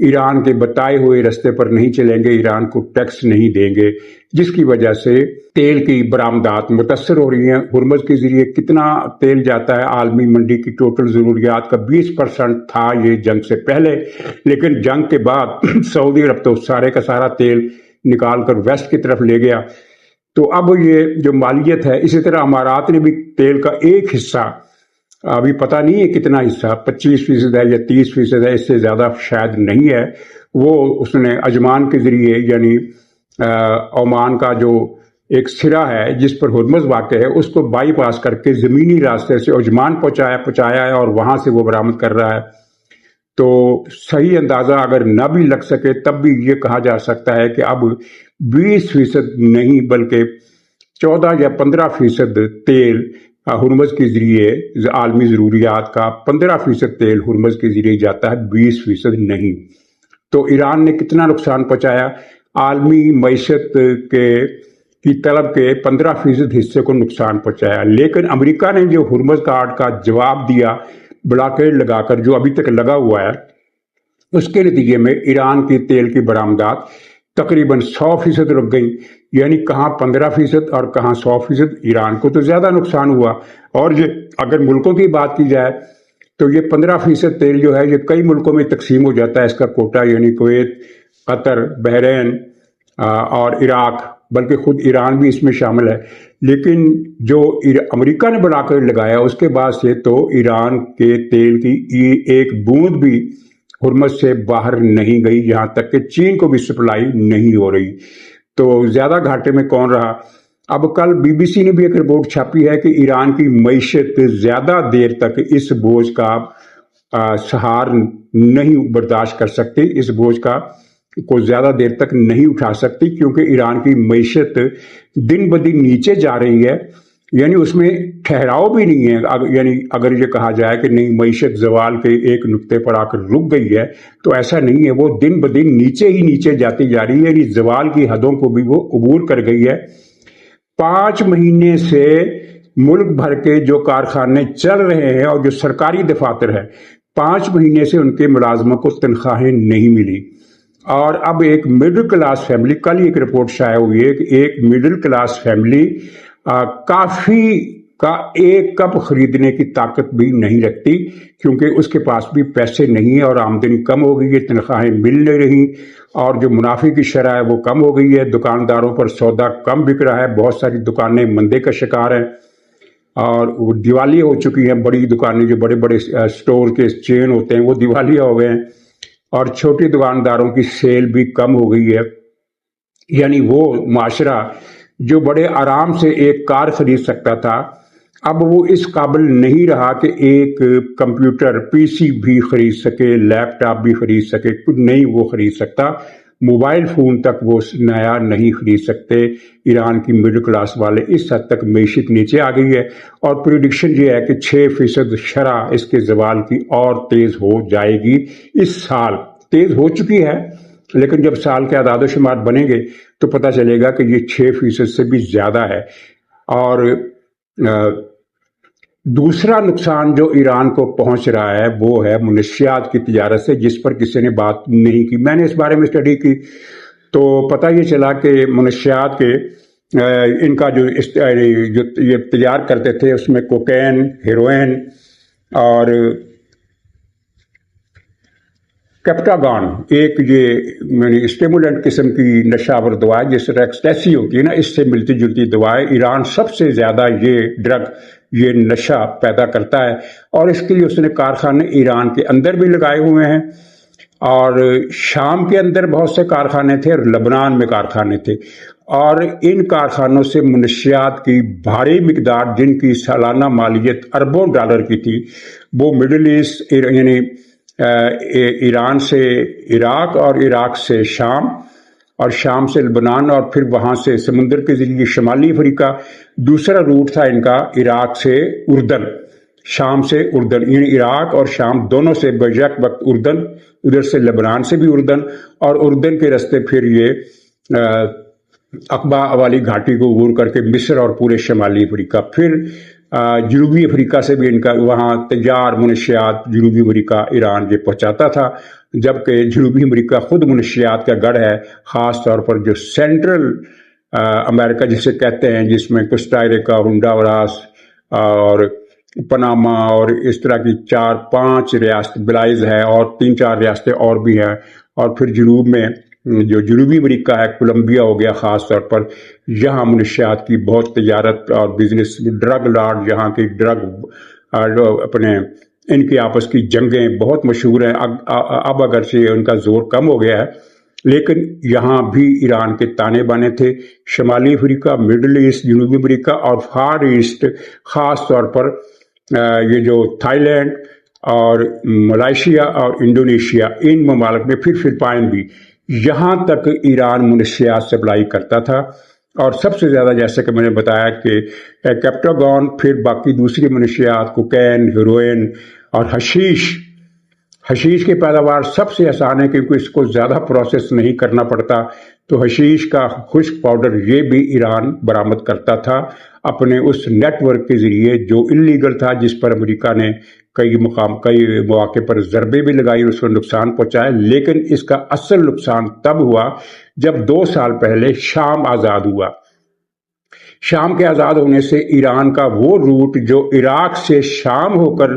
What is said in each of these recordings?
ایران کے بتائے ہوئے راستے پر نہیں چلیں گے، ایران کو ٹیکس نہیں دیں گے، جس کی وجہ سے تیل کی برآمدات متاثر ہو رہی ہیں۔ ہرمز کے ذریعے کتنا تیل جاتا ہے عالمی منڈی کی ٹوٹل ضروریات کا 20% تھا یہ جنگ سے پہلے، لیکن جنگ کے بعد سعودی عرب تو سارے کا سارا تیل نکال کر ویسٹ کی طرف لے گیا۔ تو اب یہ جو مالیت ہے، اسی طرح امارات نے بھی تیل کا ایک حصہ، ابھی پتہ نہیں ہے کتنا حصہ، 25% ہے یا 30% ہے، اس سے زیادہ شاید نہیں ہے، وہ اس نے عجمان کے ذریعے یعنی عمان کا جو ایک سرا ہے جس پر ہرمز واقع ہے اس کو بائی پاس کر کے زمینی راستے سے عجمان پہنچایا ہے اور وہاں سے وہ برآمد کر رہا ہے۔ تو صحیح اندازہ اگر نہ بھی لگ سکے تب بھی یہ کہا جا سکتا ہے کہ اب 20% نہیں بلکہ 14 یا 15% تیل ہرمز کے ذریعے عالمی ضروریات کا 15% تیل ہرمز کے ذریعے جاتا ہے، 20% نہیں۔ تو ایران نے کتنا نقصان پہنچایا؟ عالمی معیشت کی طلب کے 15% حصے کو نقصان پہنچایا۔ لیکن امریکہ نے جو ہرمز کارڈ کا جواب دیا بلاکیڈ لگا کر، جو ابھی تک لگا ہوا ہے، اس کے نتیجے میں ایران کی تیل کی برآمدات تقریباً 100% رک گئی، یعنی کہاں 15% اور کہاں 100%۔ ایران کو تو زیادہ نقصان ہوا، اور یہ اگر ملکوں کی بات کی جائے تو یہ 15% تیل جو ہے یہ کئی ملکوں میں تقسیم ہو جاتا ہے، اس کا کوٹا، یعنی کویت، قطر، بحرین اور عراق، بلکہ خود ایران بھی اس میں شامل ہے۔ لیکن جو امریکہ نے بنا کر لگایا اس کے بعد سے تو ایران کے تیل کی ایک بوند بھی ہرمز سے باہر نہیں گئی، یہاں تک کہ چین کو بھی سپلائی نہیں ہو رہی۔ تو زیادہ گھاٹے میں کون رہا؟ اب کل بی بی سی نے بھی ایک رپورٹ چھاپی ہے کہ ایران کی معیشت زیادہ دیر تک اس بوجھ کا سہار نہیں برداشت کر سکتی، اس بوجھ کو زیادہ دیر تک نہیں اٹھا سکتی، کیونکہ ایران کی معیشت دن بدن نیچے جا رہی ہے، یعنی اس میں ٹھہراؤ بھی نہیں ہے۔ یعنی اگر یہ کہا جائے کہ نہیں معیشت زوال کے ایک نقطے پر آ کر رک گئی ہے تو ایسا نہیں ہے، وہ دن بدن نیچے ہی نیچے جاتی جا رہی ہے، یعنی زوال کی حدوں کو بھی وہ عبور کر گئی ہے۔ 5 مہینے سے ملک بھر کے جو کارخانے چل رہے ہیں اور جو سرکاری دفاتر ہیں، 5 مہینے سے ان کے ملازموں کو تنخواہیں نہیں ملی، اور اب ایک مڈل کلاس فیملی، کل ایک رپورٹ شائع ہوئی ہے کہ ایک مڈل کلاس فیملی کافی کا ایک کپ خریدنے کی طاقت بھی نہیں رکھتی، کیونکہ اس کے پاس بھی پیسے نہیں ہیں اور آمدنی کم ہو گئی ہے، تنخواہیں مل نہیں رہی، اور جو منافع کی شرح ہے وہ کم ہو گئی ہے، دکانداروں پر سودا کم بک رہا ہے، بہت ساری دکانیں مندے کا شکار ہیں، اور وہ دیوالیہ ہو چکی ہیں، بڑی دکانیں جو بڑے بڑے سٹور کے چین ہوتے ہیں وہ دیوالیہ ہو گئے ہیں، اور چھوٹی دکانداروں کی سیل بھی کم ہو گئی ہے۔ یعنی وہ معاشرہ جو بڑے آرام سے ایک کار خرید سکتا تھا، اب وہ اس قابل نہیں رہا کہ ایک کمپیوٹر پی سی بھی خرید سکے، لیپ ٹاپ بھی خرید سکے، نہیں وہ خرید سکتا، موبائل فون تک وہ نیا نہیں خرید سکتے۔ ایران کی مڈل کلاس والے اس حد تک معیشت نیچے آ گئی ہے، اور پریڈکشن یہ ہے کہ 6% شرح اس کے زوال کی اور تیز ہو جائے گی۔ اس سال تیز ہو چکی ہے، لیکن جب سال کے اعداد و شمار بنیں گے تو پتہ چلے گا کہ یہ 6% سے بھی زیادہ ہے۔ اور دوسرا نقصان جو ایران کو پہنچ رہا ہے وہ ہے منشیات کی تجارت سے، جس پر کسی نے بات نہیں کی۔ میں نے اس بارے میں اسٹڈی کی تو پتہ یہ چلا کہ منشیات کے ان کا جو یہ تجار کرتے تھے اس میں کوکین، ہیروئن اور کیپٹاگان، ایک یہ اسٹیمولنٹ قسم کی نشہ آور دوا ہے، جس طرح ایکسٹیسی ہوتی ہے نا، اس سے ملتی جلتی دوائیں۔ ایران سب سے زیادہ یہ نشہ پیدا کرتا ہے، اور اس کے لیے اس نے کارخانے ایران کے اندر بھی لگائے ہوئے ہیں، اور شام کے اندر بہت سے کارخانے تھے اور لبنان میں کارخانے تھے، اور ان کارخانوں سے منشیات کی بھاری مقدار، جن کی سالانہ مالیت اربوں ڈالر کی تھی، وہ مڈل ایسٹ یعنی ایران سے عراق اور عراق سے شام، اور شام سے لبنان، اور پھر وہاں سے سمندر کے ذریعے شمالی افریقہ۔ دوسرا روٹ تھا ان کا عراق سے اردن، شام سے اردن، یعنی عراق اور شام دونوں سے بیک وقت اردن، ادھر سے لبنان سے بھی اردن، اور اردن کے رستے پھر یہ عقبہ والی گھاٹی کو عبور کر کے مصر اور پورے شمالی افریقہ، پھر جنوبی افریقہ سے بھی ان کا وہاں تجار منشیات جنوبی افریقہ ایران یہ پہنچاتا تھا، جبکہ جنوبی امریکہ خود منشیات کا گڑھ ہے، خاص طور پر جو سینٹرل امریکہ جسے کہتے ہیں، جس میں کوسٹا ریکا، ہونڈوراس اور پناما اور اس طرح کی 4-5 ریاست بلائز ہے، اور 3-4 ریاستیں اور بھی ہیں، اور پھر جنوب میں جو جنوبی امریکہ ہے، کولمبیا ہو گیا خاص طور پر، یہاں منشیات کی بہت تجارت اور بزنس، ڈرگ لارڈ یہاں کی ڈرگ اپنے ان کی آپس کی جنگیں بہت مشہور ہیں۔ اب اگرچہ ان کا زور کم ہو گیا ہے، لیکن یہاں بھی ایران کے تانے بانے تھے۔ شمالی افریقہ، مڈل ایسٹ، جنوبی امریکہ اور فار ایسٹ، خاص طور پر یہ جو تھائی لینڈ اور ملائیشیا اور انڈونیشیا، ان ممالک میں، پھر فلپائن بھی، یہاں تک ایران منشیات سپلائی کرتا تھا۔ اور سب سے زیادہ، جیسے کہ میں نے بتایا کہ کیپٹاگون، پھر باقی دوسری منشیات، کوکین، ہیروئن اور حشیش کی پیداوار سب سے آسان ہے کیونکہ اس کو زیادہ پروسیس نہیں کرنا پڑتا، تو حشیش کا خشک پاؤڈر یہ بھی ایران برآمد کرتا تھا اپنے اس نیٹ ورک کے ذریعے جو انلیگل تھا، جس پر امریکہ نے کئی مواقع پر ضربے بھی لگائی، اس کو نقصان پہنچایا۔ لیکن اس کا اصل نقصان تب ہوا جب 2 سال پہلے شام آزاد ہوا۔ شام کے آزاد ہونے سے ایران کا وہ روٹ جو عراق سے شام ہو کر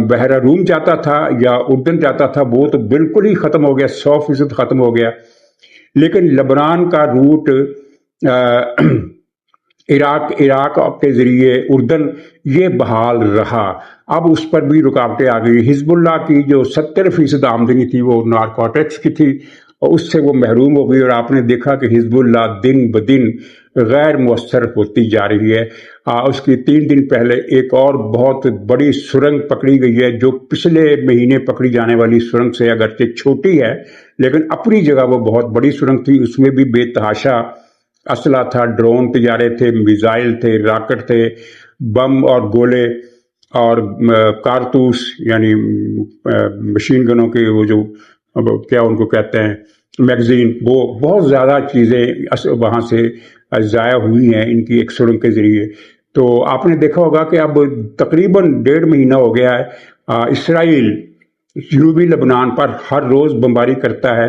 بحیرہ روم جاتا تھا یا اردن جاتا تھا، وہ تو بالکل ہی ختم ہو گیا، 100% ختم ہو گیا۔ لیکن لبنان کا روٹ عراق کے ذریعے اردن، یہ بحال رہا۔ اب اس پر بھی رکاوٹیں آ گئی۔ حزب اللہ کی جو 70% آمدنی تھی وہ نارکوٹکس کی تھی، اور اس سے وہ محروم ہو گئی، اور آپ نے دیکھا کہ حزب اللہ دن بدن غیر مؤثر ہوتی جا رہی ہے۔ اس کی 3 دن پہلے ایک اور بہت بڑی سرنگ پکڑی گئی ہے، جو پچھلے مہینے پکڑی جانے والی سرنگ سے اگرچہ چھوٹی ہے، لیکن اپنی جگہ وہ بہت بڑی سرنگ تھی۔ اس میں بھی بے تحاشا اسلحہ تھا، ڈرون تجارے تھے، میزائل تھے، راکٹ تھے، بم اور گولے اور کارتوس، یعنی مشین گنوں کے وہ جو کیا ان کو کہتے ہیں، میگزین، وہ بہت زیادہ چیزیں وہاں سے ضائع ہوئی ہیں ان کی ایک سرنگ کے ذریعے۔ تو آپ نے دیکھا ہوگا کہ اب تقریباً 1.5 مہینہ ہو گیا ہے اسرائیل جنوبی لبنان پر ہر روز بمباری کرتا ہے،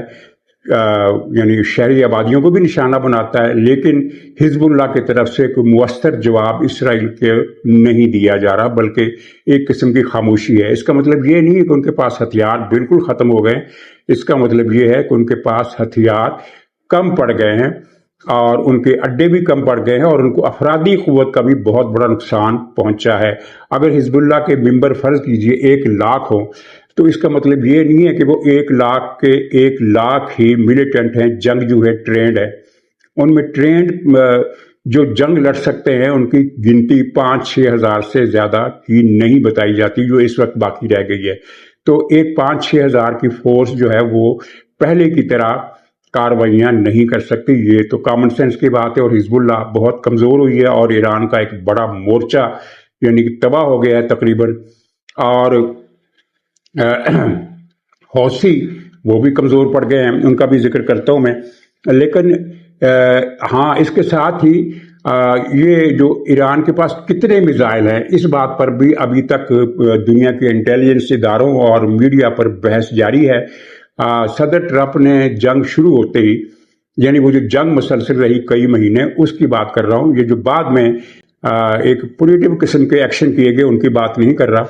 یعنی شہری آبادیوں کو بھی نشانہ بناتا ہے، لیکن حزب اللہ کی طرف سے کوئی مؤثر جواب اسرائیل کے نہیں دیا جا رہا، بلکہ ایک قسم کی خاموشی ہے۔ اس کا مطلب یہ نہیں ہے کہ ان کے پاس ہتھیار بالکل ختم ہو گئے، اس کا مطلب یہ ہے کہ ان کے پاس ہتھیار کم پڑ گئے ہیں، اور ان کے اڈے بھی کم پڑ گئے ہیں، اور ان کو افرادی قوت کا بھی بہت بڑا نقصان پہنچا ہے۔ اگر حزب اللہ کے ممبر فرض کیجئے 1 لاکھ ہوں، تو اس کا مطلب یہ نہیں ہے کہ وہ 1 لاکھ کے 1 لاکھ ہی ملیٹنٹ ہیں، جنگجو ہے، ٹرینڈ ہے۔ ان میں ٹرینڈ جو جنگ لڑ سکتے ہیں ان کی گنتی 5-6 ہزار سے زیادہ کی نہیں بتائی جاتی، جو اس وقت باقی رہ گئی ہے۔ تو ایک 5-6 ہزار کی فورس جو ہے وہ پہلے کی طرح کاروائیاں نہیں کر سکتی، یہ تو کامن سینس کی بات ہے۔ اور حزب اللہ بہت کمزور ہوئی ہے، اور ایران کا ایک بڑا مورچہ یعنی کہ تباہ ہو گیا ہے تقریباً، اور حوثی وہ بھی کمزور پڑ گئے ہیں، ان کا بھی ذکر کرتا ہوں میں۔ لیکن ہاں، اس کے ساتھ ہی یہ جو ایران کے پاس کتنے میزائل ہیں، اس بات پر بھی ابھی تک دنیا کے انٹیلیجنس اداروں اور میڈیا پر بحث جاری ہے۔ صدر ٹرمپ نے جنگ شروع ہوتے ہی، یعنی وہ جو جنگ مسلسل رہی کئی مہینے، اس کی بات کر رہا ہوں، یہ جو بعد میں ایک پولیٹیو قسم کے ایکشن کیے گئے ان کی بات نہیں کر رہا،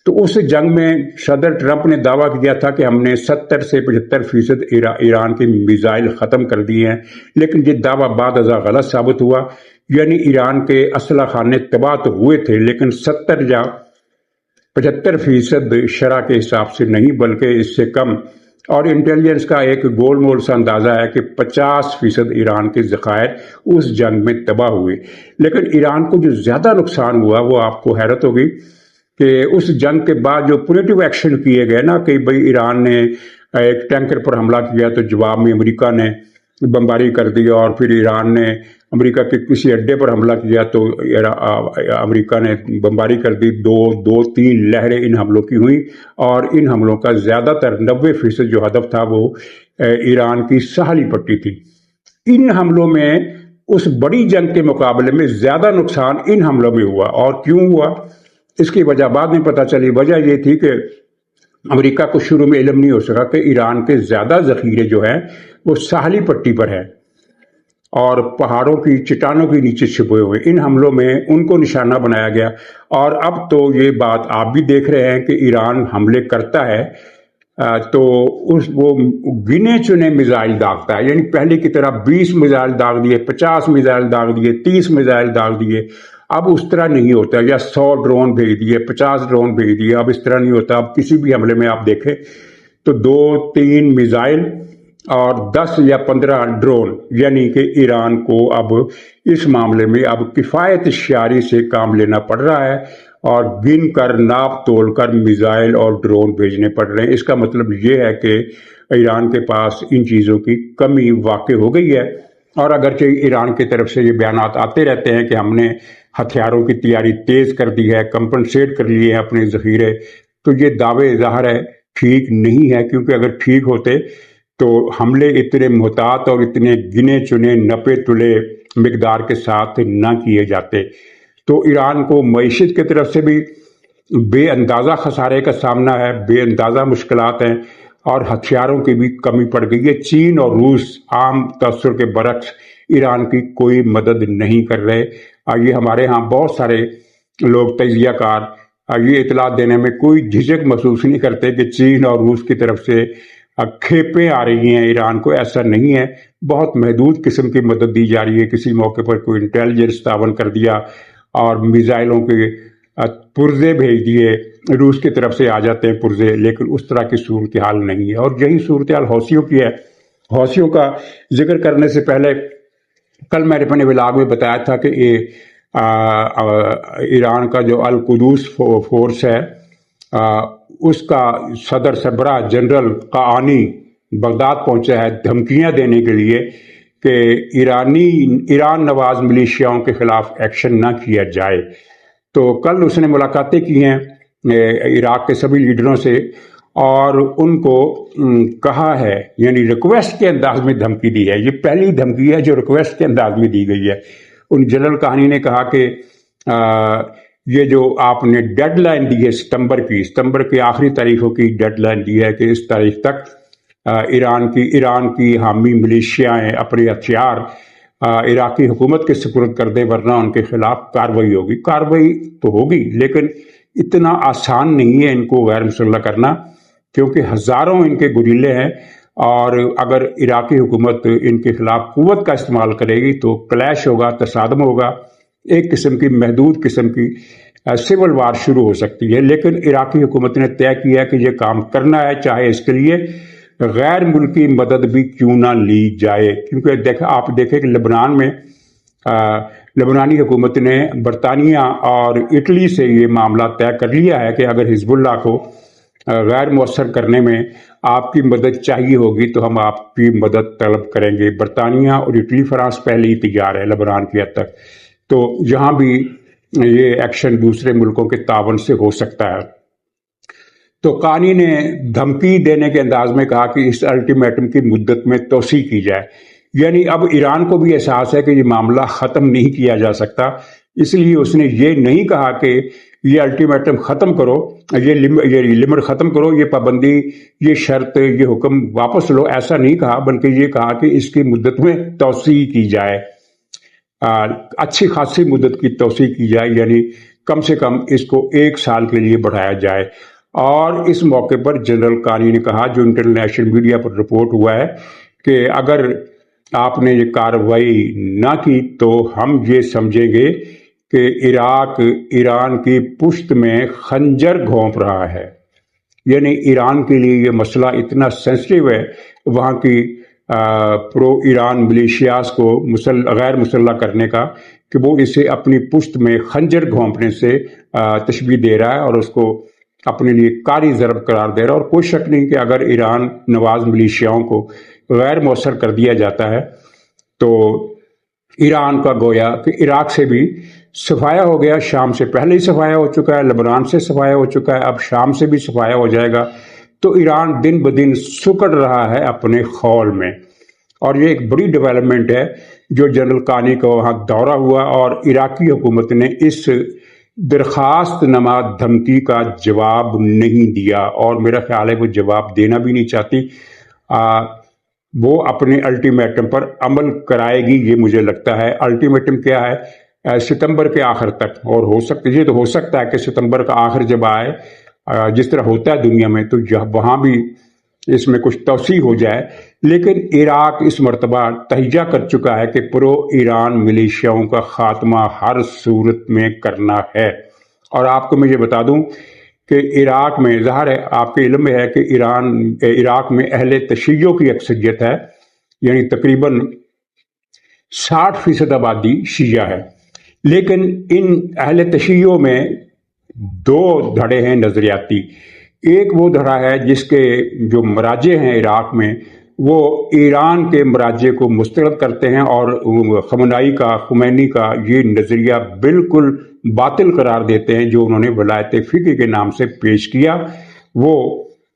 تو اس جنگ میں صدر ٹرمپ نے دعویٰ کیا تھا کہ ہم نے 70 سے 75% ایران کے میزائل ختم کر دیے ہیں، لیکن یہ دعویٰ بعد ازاں غلط ثابت ہوا۔ یعنی ایران کے اسلحہ خانے تباہ تو ہوئے تھے، لیکن 70 یا 75% شرح کے حساب سے نہیں، بلکہ اس سے کم۔ اور انٹیلیجنس کا ایک گول مول سا اندازہ ہے کہ 50% ایران کے ذخائر اس جنگ میں تباہ ہوئے۔ لیکن ایران کو جو زیادہ نقصان ہوا وہ آپ کو حیرت ہوگی کہ اس جنگ کے بعد جو پولیٹیو ایکشن کیے گئے نا، کہ بھئی ایران نے ایک ٹینکر پر حملہ کیا تو جواب میں امریکہ نے بمباری کر دی، اور پھر ایران نے امریکہ کے کسی اڈے پر حملہ کیا تو امریکہ نے بمباری کر دی۔ 2-3 لہریں ان حملوں کی ہوئیں، اور ان حملوں کا زیادہ تر 90% جو ہدف تھا وہ ایران کی ساحلی پٹی تھی۔ ان حملوں میں اس بڑی جنگ کے مقابلے میں زیادہ نقصان ان حملوں میں ہوا، اور کیوں ہوا اس کی وجہ بعد میں پتہ چلی۔ وجہ یہ تھی کہ امریکہ کو شروع میں علم نہیں ہو سکا کہ ایران کے زیادہ ذخیرے جو ہیں وہ ساحلی پٹی پر ہیں اور پہاڑوں کی چٹانوں کے نیچے چھپے ہوئے. ان حملوں میں ان کو نشانہ بنایا گیا، اور اب تو یہ بات آپ بھی دیکھ رہے ہیں کہ ایران حملے کرتا ہے تو وہ گنے چنے میزائل داغتا ہے. یعنی پہلے کی طرح 20 میزائل داغ دیے، 50 میزائل داغ دیے، 30 میزائل داغ دیے. اب اس طرح نہیں ہوتا، یا 100 ڈرون بھیج دیے، 50 ڈرون بھیج دیے. اب اس طرح نہیں ہوتا. اب کسی بھی حملے میں آپ دیکھیں تو 2-3 میزائل اور 10 یا 15 ڈرون. یعنی کہ ایران کو اب اس معاملے میں اب کفایت شعاری سے کام لینا پڑ رہا ہے، اور گن کر ناپ تول کر میزائل اور ڈرون بھیجنے پڑ رہے ہیں. اس کا مطلب یہ ہے کہ ایران کے پاس ان چیزوں کی کمی واقع ہو گئی ہے. اور اگرچہ ایران کی طرف سے یہ بیانات آتے رہتے ہیں کہ ہم نے ہتھیاروں کی تیاری تیز کر دی ہے، کمپنسیٹ کر لیے ہیں اپنے ذخیرے، تو یہ دعوے ظاہر ہے ٹھیک نہیں ہے. کیونکہ اگر ٹھیک ہوتے تو حملے اتنے محتاط اور اتنے گنے چنے نپے تلے مقدار کے ساتھ نہ کیے جاتے. تو ایران کو معیشت کی طرف سے بھی بے اندازہ خسارے کا سامنا ہے، بے اندازہ مشکلات ہیں، اور ہتھیاروں کی بھی کمی پڑ گئی ہے. چین اور روس عام تاثر کے برعکس ایران کی کوئی مدد نہیں کر رہے. یہ ہمارے ہاں بہت سارے لوگ تجزیہ کار یہ اطلاع دینے میں کوئی جھجک محسوس نہیں کرتے کہ چین اور روس کی طرف سے کھیپیں آ رہی ہیں ایران کو. ایسا نہیں ہے، بہت محدود قسم کی مدد دی جا رہی ہے. کسی موقع پر کوئی انٹیلیجنس تعاون کر دیا اور میزائلوں کے پرزے بھیج دیے، روس کی طرف سے آ جاتے ہیں پرزے، لیکن اس طرح کی صورتحال نہیں ہے. اور یہی صورتحال حوثیوں کی ہے. حوثیوں کا ذکر کرنے سے پہلے کل میں نے اپنے ولاگ میں بتایا تھا کہ ایران کا جو القدس فورس ہے اس کا صدر سربراہ جنرل قاانی بغداد پہنچا ہے دھمکیاں دینے کے لیے کہ ایران نواز ملیشیاؤں کے خلاف ایکشن نہ کیا جائے. تو کل اس نے ملاقاتیں کی ہیں عراق کے سبھی لیڈروں سے، اور ان کو کہا ہے، یعنی ریکویسٹ کے انداز میں دھمکی دی ہے. یہ پہلی دھمکی ہے جو ریکویسٹ کے انداز میں دی گئی ہے. ان جنرل قاانی نے کہا کہ یہ جو آپ نے ڈیڈ لائن دی ہے ستمبر کی آخری تاریخوں کی ڈیڈ لائن دی ہے کہ اس تاریخ تک ایران کی حامی ملیشیاں اپنے ہتھیار عراقی حکومت کے سپرد کر دیں، ورنہ ان کے خلاف کارروائی ہوگی. کارروائی تو ہوگی، لیکن اتنا آسان نہیں ہے ان کو غیر مسلح کرنا، کیونکہ ہزاروں ان کے گریلے ہیں، اور اگر عراقی حکومت ان کے خلاف قوت کا استعمال کرے گی تو کلیش ہوگا، تصادم ہوگا، ایک قسم کی محدود قسم کی سول وار شروع ہو سکتی ہے. لیکن عراقی حکومت نے طے کیا کہ یہ کام کرنا ہے، چاہے اس کے لیے غیر ملکی مدد بھی کیوں نہ لی جائے. کیونکہ آپ دیکھیں کہ لبنان میں لبنانی حکومت نے برطانیہ اور اٹلی سے یہ معاملہ طے کر لیا ہے کہ اگر حزب اللہ کو غیر مؤثر کرنے میں آپ کی مدد چاہیے ہوگی تو ہم آپ کی مدد طلب کریں گے. برطانیہ اور اٹلی، فرانس پہلے ہی تیار ہے لبنان کی حد تک. تو یہاں بھی یہ ایکشن دوسرے ملکوں کے تعاون سے ہو سکتا ہے. تو قانی نے دھمکی دینے کے انداز میں کہا کہ اس الٹیمیٹم کی مدت میں توسیع کی جائے. یعنی اب ایران کو بھی احساس ہے کہ یہ معاملہ ختم نہیں کیا جا سکتا، اس لیے اس نے یہ نہیں کہا کہ یہ الٹیمیٹم ختم کرو، یہ لمٹ ختم کرو، یہ پابندی، یہ شرط، یہ حکم واپس لو. ایسا نہیں کہا، بلکہ یہ کہا کہ اس کی مدت میں توسیع کی جائے، اچھی خاصی مدت کی توسیع کی جائے، یعنی کم سے کم اس کو 1 سال کے لیے بڑھایا جائے. اور اس موقع پر جنرل قانی نے کہا، جو انٹرنیشنل میڈیا پر رپورٹ ہوا ہے، کہ اگر آپ نے یہ کارروائی نہ کی تو ہم یہ سمجھیں گے کہ عراق ایران کی پشت میں خنجر گھونپ رہا ہے. یعنی ایران کے لیے یہ مسئلہ اتنا سینسٹیو ہے، وہاں کی پرو ایران ملیشیاز کو غیر مسلح کرنے کا، کہ وہ اسے اپنی پشت میں خنجر گھونپنے سے تشبیہ دے رہا ہے، اور اس کو اپنے لیے کاری ضرب قرار دے رہا ہے. اور کوئی شک نہیں کہ اگر ایران نواز ملیشیاؤں کو غیر مؤثر کر دیا جاتا ہے تو ایران کا گویا کہ عراق سے بھی صفایا ہو گیا. شام سے پہلے ہی صفایا ہو چکا ہے، لبنان سے صفایا ہو چکا ہے، اب شام سے بھی صفایا ہو جائے گا. تو ایران دن بدن سکڑ رہا ہے اپنے خول میں. اور یہ ایک بڑی ڈیولپمنٹ ہے جو جنرل قانی کا وہاں دورہ ہوا، اور عراقی حکومت نے اس درخواست نما دھمکی کا جواب نہیں دیا، اور میرا خیال ہے وہ جواب دینا بھی نہیں چاہتی۔ وہ اپنے الٹیمیٹم پر عمل کرائے گی، یہ مجھے لگتا ہے۔ الٹیمیٹم کیا ہے؟ ستمبر کے آخر تک، اور ہو سکتا یہ تو ہو سکتا ہے کہ ستمبر کا آخر جب آئے، جس طرح ہوتا ہے دنیا میں، تو وہاں بھی اس میں کچھ توسیع ہو جائے۔ لیکن عراق اس مرتبہ تہیہ کر چکا ہے کہ پرو ایران ملیشیاؤں کا خاتمہ ہر صورت میں کرنا ہے۔ اور آپ کو میں یہ بتا دوں کہ عراق میں، ظاہر ہے آپ کے علم میں ہے کہ عراق میں اہل تشیع کی اکثریت ہے، یعنی تقریباً 60% آبادی شیعہ ہے۔ لیکن ان اہل تشیع میں دو دھڑے ہیں نظریاتی۔ ایک وہ دھڑا ہے جس کے جو مراجع ہیں عراق میں، وہ ایران کے مراجع کو مسترد کرتے ہیں، اور خمینی کا یہ نظریہ بالکل باطل قرار دیتے ہیں جو انہوں نے ولایت فقہ کے نام سے پیش کیا۔ وہ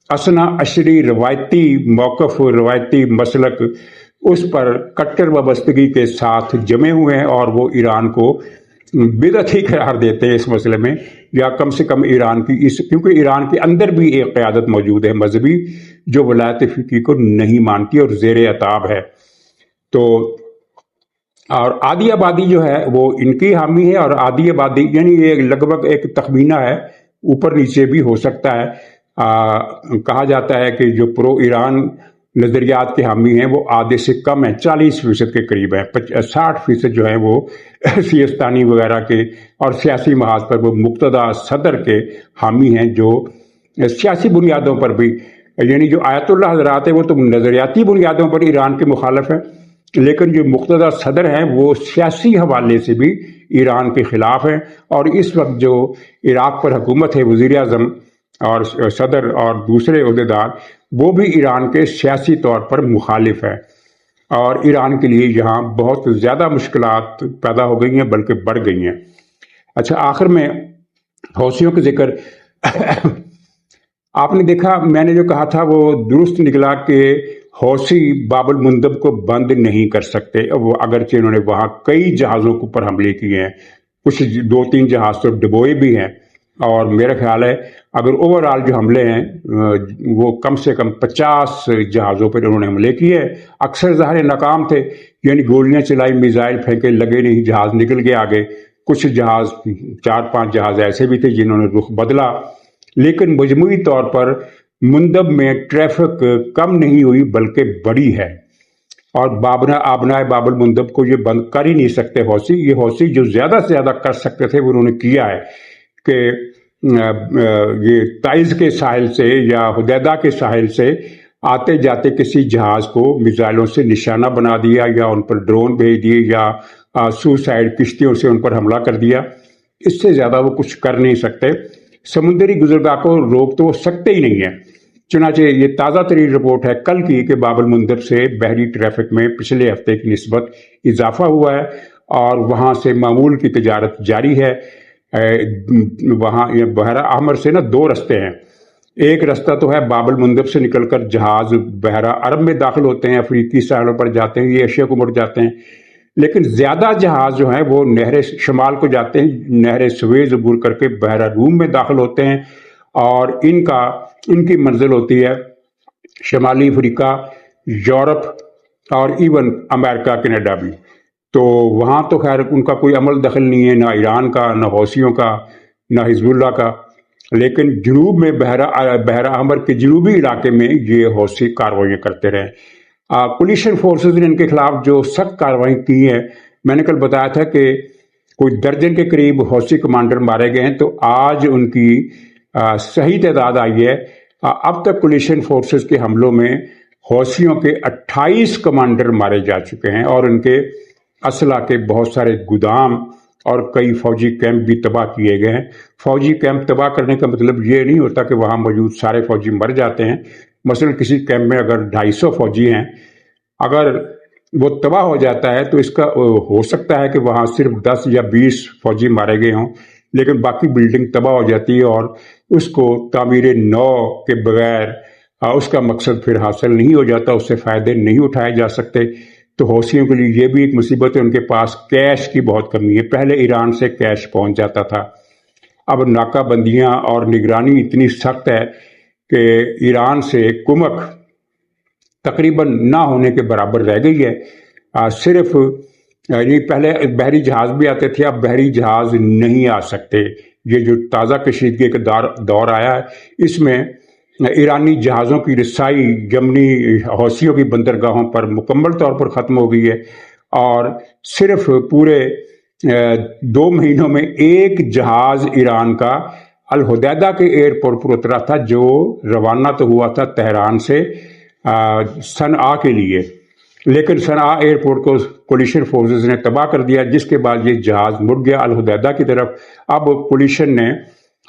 اثنا عشری روایتی موقف، روایتی مسلک، اس پر کٹر وابستگی کے ساتھ جمے ہوئے ہیں، اور وہ ایران کو بدعت ہی قرار دیتے ہیں اس مسئلے میں، یا کم سے کم ایران کی کیونکہ ایران کے اندر بھی ایک قیادت موجود ہے مذہبی جو ولایت فقہ کو نہیں مانتی اور زیر عتاب ہے۔ تو اور آدھی آبادی جو ہے وہ ان کی حامی ہے، اور آدھی آبادی یعنی یہ لگ بھگ ایک تخمینہ ہے، اوپر نیچے بھی ہو سکتا ہے۔ کہا جاتا ہے کہ جو پرو ایران نظریات کے حامی ہیں وہ آدھے سے کم ہیں، 40% کے قریب ہیں۔ 60% جو ہیں وہ سیستانی وغیرہ کے اور سیاسی محاذ پر وہ مقتدی صدر کے حامی ہیں، جو سیاسی بنیادوں پر بھی، یعنی جو آیت اللہ حضرات ہیں وہ تو نظریاتی بنیادوں پر ایران کے مخالف ہیں، لیکن جو مقتدی صدر ہیں وہ سیاسی حوالے سے بھی ایران کے خلاف ہیں۔ اور اس وقت جو عراق پر حکومت ہے، وزیر اعظم اور صدر اور دوسرے عہدیدار، وہ بھی ایران کے سیاسی طور پر مخالف ہے، اور ایران کے لیے یہاں بہت زیادہ مشکلات پیدا ہو گئی ہیں، بلکہ بڑھ گئی ہیں۔ اچھا، آخر میں حوثیوں کا ذکر آپ نے دیکھا، میں نے جو کہا تھا وہ درست نکلا کہ حوثی باب المندب کو بند نہیں کر سکتے، وہ اگرچہ انہوں نے وہاں کئی جہازوں کے اوپر حملے کیے ہیں، کچھ 2-3 جہاز تو ڈبوئے بھی ہیں، اور میرا خیال ہے اگر اوورآل جو حملے ہیں وہ کم سے کم 50 جہازوں پر انہوں نے حملے کیے ہیں۔ اکثر ظاہر ناکام تھے، یعنی گولیاں چلائی، میزائل پھینکے، لگے نہیں، جہاز نکل کے آگے۔ کچھ جہاز، 4-5 جہاز ایسے بھی تھے جنہوں نے رخ بدلا، لیکن مجموعی طور پر مندب میں ٹریفک کم نہیں ہوئی بلکہ بڑی ہے، اور آبنائے باب المندب کو یہ بند کر ہی نہیں سکتے حوثی۔ یہ حوثی جو زیادہ سے زیادہ کر سکتے تھے وہ انہوں نے کیا ہے کہ یہ تائز کے ساحل سے یا حدیدہ کے ساحل سے آتے جاتے کسی جہاز کو میزائلوں سے نشانہ بنا دیا، یا ان پر ڈرون بھیج دیے، یا سوسائڈ کشتیوں سے ان پر حملہ کر دیا۔ اس سے زیادہ وہ کچھ کر نہیں سکتے۔ سمندری گزرگاہ کو روک تو وہ سکتے ہی نہیں ہیں۔ چنانچہ یہ تازہ ترین رپورٹ ہے کل کی کہ باب المندب سے بحری ٹریفک میں پچھلے ہفتے کی نسبت اضافہ ہوا ہے، اور وہاں سے معمول کی تجارت جاری ہے۔ وہاں بحیرہ احمر سے 2 رستے ہیں۔ ایک رستہ تو ہے باب المندب سے نکل کر جہاز بحیرہ عرب میں داخل ہوتے ہیں، افریقی ساحلوں پر جاتے ہیں، یہ ایشیا کو مڑ جاتے ہیں، لیکن زیادہ جہاز جو ہیں وہ نہر شمال کو جاتے ہیں، نہر سویز عبور کر کے بحیرہ روم میں داخل ہوتے ہیں، اور ان کی منزل ہوتی ہے شمالی افریقہ، یورپ اور ایون امریکہ، کینیڈا بھی۔ تو وہاں تو خیر ان کا کوئی عمل دخل نہیں ہے، نہ ایران کا، نہ حوثیوں کا، نہ حزب اللہ کا، لیکن جنوب میں بحیرہ احمر کے جنوبی علاقے میں یہ حوثی کارروائیاں کرتے رہے۔ کولیشن فورسز نے ان کے خلاف جو سخت کارروائی کی ہیں، میں نے کل بتایا تھا کہ کوئی درجن کے قریب حوثی کمانڈر مارے گئے ہیں، تو آج ان کی صحیح تعداد آئی ہے۔ اب تک کولیشن فورسز کے حملوں میں حوثیوں کے 28 کمانڈر مارے جا چکے ہیں، اور ان کے اسلحہ کے بہت سارے گودام اور کئی فوجی کیمپ بھی تباہ کیے گئے ہیں۔ فوجی کیمپ تباہ کرنے کا مطلب یہ نہیں ہوتا کہ وہاں موجود سارے فوجی مر جاتے ہیں۔ مثلا کسی کیمپ میں اگر 250 فوجی ہیں، اگر وہ تباہ ہو جاتا ہے تو اس کا ہو سکتا ہے کہ وہاں صرف 10 یا 20 فوجی مارے گئے ہوں، لیکن باقی بلڈنگ تباہ ہو جاتی ہے، اور اس کو تعمیر نو کے بغیر اس کا مقصد پھر حاصل نہیں ہو جاتا، اس سے فائدے نہیں اٹھائے جا سکتے۔ تو حوثیوں کے لیے یہ بھی ایک مصیبت ہے، ان کے پاس کیش کی بہت کمی ہے۔ پہلے ایران سے کیش پہنچ جاتا تھا، اب ناکہ بندیاں اور نگرانی اتنی سخت ہے کہ ایران سے کمک تقریباً نہ ہونے کے برابر رہ گئی ہے۔ صرف یہ پہلے بحری جہاز بھی آتے تھے، اب بحری جہاز نہیں آ سکتے۔ یہ جو تازہ کشیدگی کا دور آیا ہے، اس میں ایرانی جہازوں کی رسائی یمنی حوثیوں کی بندرگاہوں پر مکمل طور پر ختم ہو گئی ہے، اور صرف پورے 2 مہینوں میں ایک جہاز ایران کا الحدیدہ کے ایئرپورٹ پر اترا تھا، جو روانہ تو ہوا تھا تہران سے صنعاء کے لیے، لیکن صنعاء ایئرپورٹ کو کولیشن فورسز نے تباہ کر دیا، جس کے بعد یہ جہاز مڑ گیا الحدیدہ کی طرف۔ اب کولیشن نے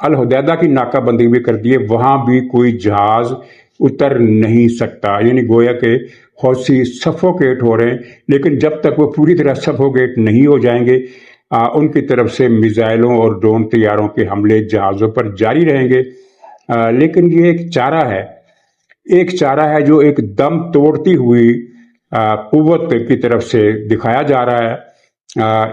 الحدیدہ کی ناکہ بندی بھی کر دی ہے، وہاں بھی کوئی جہاز اتر نہیں سکتا، یعنی گویا کہ حوثی سفوکیٹ ہو رہے ہیں، لیکن جب تک وہ پوری طرح سفوکیٹ نہیں ہو جائیں گے، ان کی طرف سے میزائلوں اور ڈرون طیاروں کے حملے جہازوں پر جاری رہیں گے۔ لیکن یہ ایک چارہ ہے جو ایک دم توڑتی ہوئی قوت کی طرف سے دکھایا جا رہا ہے۔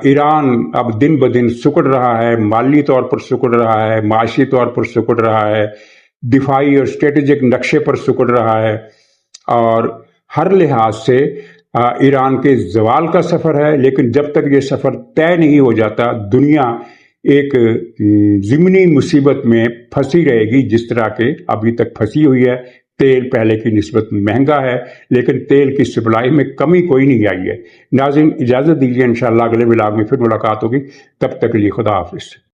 ایران اب دن بدن سکڑ رہا ہے، مالی طور پر سکڑ رہا ہے، معاشی طور پر سکڑ رہا ہے، دفاعی اور اسٹریٹجک نقشے پر سکڑ رہا ہے، اور ہر لحاظ سے ایران کے زوال کا سفر ہے۔ لیکن جب تک یہ سفر طے نہیں ہو جاتا، دنیا ایک ضمنی مصیبت میں پھنسی رہے گی، جس طرح کے ابھی تک پھنسی ہوئی ہے۔ تیل پہلے کی نسبت مہنگا ہے، لیکن تیل کی سپلائی میں کمی کوئی نہیں آئی ہے۔ ناظرین اجازت دیجیے، انشاءاللہ اگلے ولاگ میں پھر ملاقات ہوگی، تب تک کے لیے خدا حافظ۔